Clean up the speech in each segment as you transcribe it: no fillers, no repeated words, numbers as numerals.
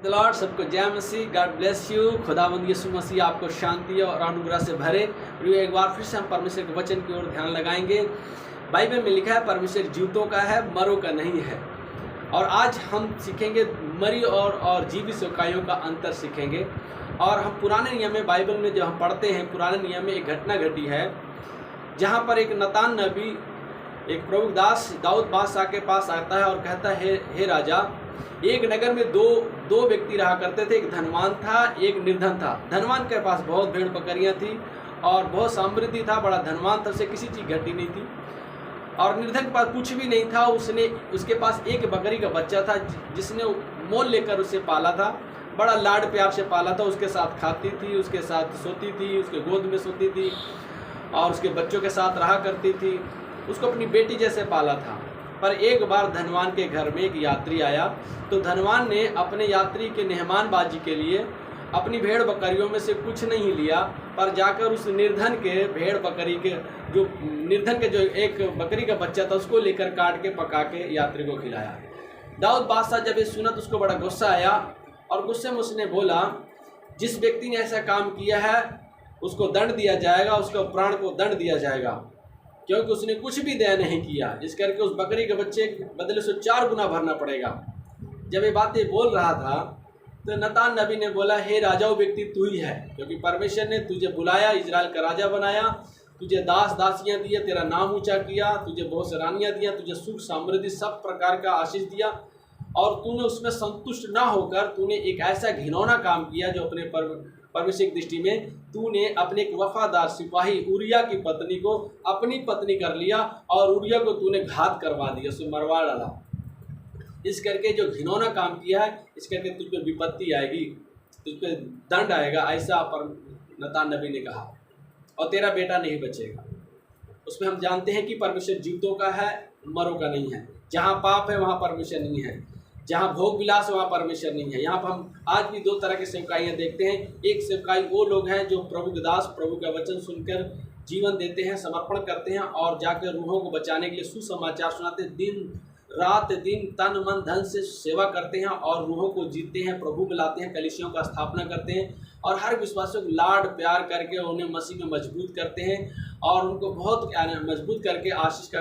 The Lord. सबको जय मसीह, God bless you. खुदावंद यीशु मसीह आपको शांति और अनुग्रह से भरे। एक बार फिर से हम परमेश्वर के वचन की ओर ध्यान लगाएंगे। बाइबल में लिखा है परमेश्वर जीवितों का है, मरों का नहीं है। और आज हम सीखेंगे मरी और जीवित सेवकाइयों का अंतर सीखेंगे। और हम पुराने नियम में, बाइबल में जो हम पढ़ते हैं, पुराने नियम में एक घटना घटी है जहाँ पर एक नतान नबी एक प्रभु दास दाऊद बादशाह के पास आता है और कहता है, हे राजा, एक नगर में दो व्यक्ति रहा करते थे। एक धनवान था, एक निर्धन था। धनवान के पास बहुत भेड़ बकरियां थी और बहुत समृद्धि था, बड़ा धनवान था, उसे किसी चीज़ घटी नहीं थी। और निर्धन के पास कुछ भी नहीं था। उसके पास एक बकरी का बच्चा था जिसने मोल लेकर उसे पाला था, बड़ा लाड प्यार से पाला था। उसके साथ खाती थी, उसके साथ सोती थी, उसके गोद में सोती थी और उसके बच्चों के साथ रहा करती थी। उसको अपनी बेटी जैसे पाला था। पर एक बार धनवान के घर में एक यात्री आया, तो धनवान ने अपने यात्री के मेहमानबाजी के लिए अपनी भेड़ बकरियों में से कुछ नहीं लिया, पर जाकर उस निर्धन के निर्धन के जो एक बकरी का बच्चा था उसको लेकर काट के पका के यात्री को खिलाया। दाऊद बादशाह जब ये सुना तो उसको बड़ा गुस्सा आया और गुस्से में उसने बोला, जिस व्यक्ति ने ऐसा काम किया है उसको दंड दिया जाएगा, उसको प्राण को दंड दिया जाएगा, क्योंकि उसने कुछ भी दया नहीं किया। इस करके उस बकरी के बच्चे के बदले से 4 गुना भरना पड़ेगा। जब ये बातें बोल रहा था तो नतान नबी ने बोला, हे राजा, वो व्यक्ति तू ही है, क्योंकि परमेश्वर ने तुझे बुलाया, इजराइल का राजा बनाया, तुझे दास दासियां दिया, तेरा नाम ऊंचा किया, तुझे बहुत से रानियां दिया, तुझे सुख समृद्धि सब प्रकार का आशीष दिया, और तूने उसमें संतुष्ट ना होकर तूने एक ऐसा घिनौना काम किया जो अपने परमेश्वर की दृष्टि में तूने अपने एक वफादार सिपाही उरिया की पत्नी को अपनी पत्नी कर लिया और उरिया को तूने घात करवा दिया, उसे मरवा डाला। इस करके जो घिनौना काम किया है, इस करके तुझ पे विपत्ति आएगी, तुझ पे दंड आएगा, ऐसा पर नतान नबी ने कहा, और तेरा बेटा नहीं बचेगा। उसमें हम जानते हैं कि परमेश्वर जीवितों का है, मरों का नहीं है। जहाँ पाप है वहाँ परमेश्वर नहीं है, जहाँ भोग विलास वहाँ परमेश्वर नहीं है। यहाँ पर हम आज भी 2 तरह की सेवकाइयाँ देखते हैं। एक सेवकाई वो लोग हैं जो प्रभु के दास, प्रभु का वचन सुनकर जीवन देते हैं, समर्पण करते हैं और जाकर रूहों को बचाने के लिए सुसमाचार सुनाते हैं, दिन रात दिन तन मन धन से सेवा करते हैं और रूहों को जीतते हैं, प्रभु बुलाते हैं, कलीसियों का स्थापना करते हैं और हर विश्वासियों को लाड प्यार करके उन्हें मसीह में मजबूत करते हैं और उनको बहुत मजबूत करके आशीष का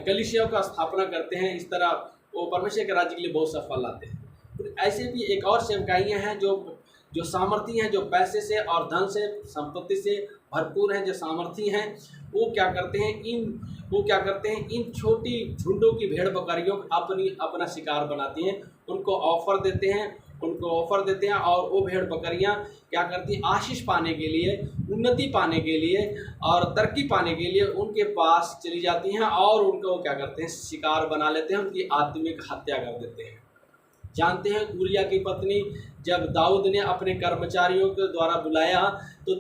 कलीसियों का स्थापना करते हैं। इस तरह वो परमेश्वर के राज्य के लिए बहुत सफल लाते हैं। तो ऐसे भी एक और सेवकाइयाँ हैं जो सामर्थी हैं, जो पैसे से और धन से, संपत्ति से भरपूर हैं, जो सामर्थी हैं। वो क्या करते हैं, इन छोटी झुंडों की भेड़ बकरियों को अपना शिकार बनाती हैं, उनको ऑफर देते हैं और वो भेड़ बकरियां क्या करती हैं, आशीष पाने के लिए, उन्नति पाने के लिए और तरक्की पाने के लिए उनके पास चली जाती हैं और उनको क्या करते हैं, शिकार बना लेते हैं, उनकी आत्मिक हत्या कर देते हैं। जानते हैं उरिया की पत्नी, जब दाऊद ने अपने कर्मचारियों के द्वारा बुलाया तो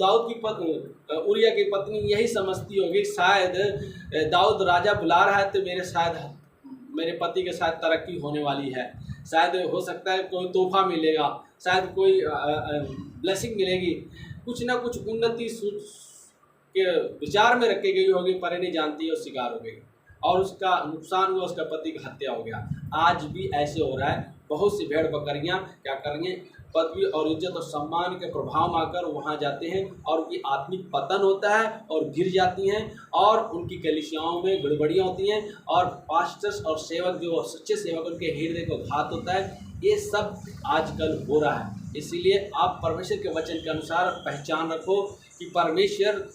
उरिया की पत्नी यही समझती होगी, शायद दाऊद राजा बुला रहा है तो मेरे पति के साथ तरक्की होने वाली है, शायद हो सकता है कोई तोहफा मिलेगा, शायद कोई ब्लेसिंग मिलेगी, कुछ ना कुछ उन्नति के विचार में रखी गई होगी, पर नहीं जानती है, वो शिकार हो गई और उसका नुकसान हुआ, उसका पति की हत्या हो गया। आज भी ऐसे हो रहा है। बहुत सी भेड़ बकरियां क्या करेंगे, पदवी और इज्जत और सम्मान के प्रभाव में आकर वहां जाते हैं और उनकी आत्मिक पतन होता है और गिर जाती हैं और उनकी कलीसियाओं में गड़बड़ियाँ होती हैं और पास्टर्स और सेवक, जो सच्चे सेवक, उनके हृदय को घात होता है। ये सब आजकल हो रहा है। इसीलिए आप परमेश्वर के वचन के अनुसार पहचान रखो कि परमेश्वर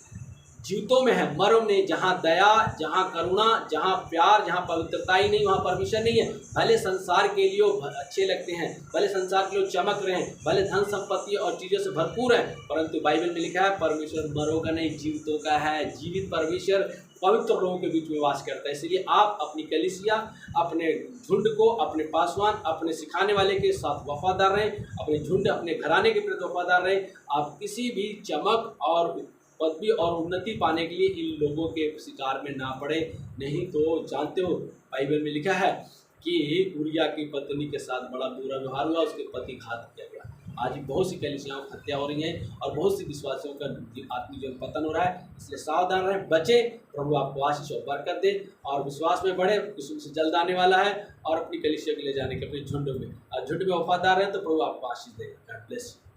जीवितों में है, मरों में। जहाँ दया, जहाँ करुणा, जहाँ प्यार, जहाँ पवित्रता ही नहीं, वहाँ परमेश्वर नहीं है। भले संसार के लिए अच्छे लगते हैं, भले संसार के लिए चमक रहे हैं, भले धन संपत्ति और चीज़ों से भरपूर है, परंतु बाइबल में लिखा है परमेश्वर मरों का नहीं, जीवितों का है। जीवित परमेश्वर पवित्र लोगों के बीच में वास करता है। इसलिए आप अपनी कलीसिया, अपने झुंड को, अपने पासवान, अपने सिखाने वाले के साथ वफादार रहें, अपने झुंड, अपने घराने के प्रति वफादार रहें। आप किसी भी चमक और पदवी और उन्नति पाने के लिए इन लोगों के शिकार में ना पड़े। नहीं तो जानते हो बाइबल में लिखा है कि उरिया की पत्नी के साथ बड़ा बुरा व्यवहार हुआ, उसके पति घात किया गया। आज भी बहुत सी कलीसियाओं की हत्या हो रही है और बहुत सी विश्वासियों का आत्मिक जीवन पतन हो रहा है। इसलिए सावधान रहें, बचे। प्रभु आपको आशीष और बरकत दे और विश्वास में बढ़े। यीशु से जल्द आने वाला है और अपनी कलीसिया के ले जाने के अपने झुंड में वफादार है, तो प्रभु आपको आशीष देगा। God bless you.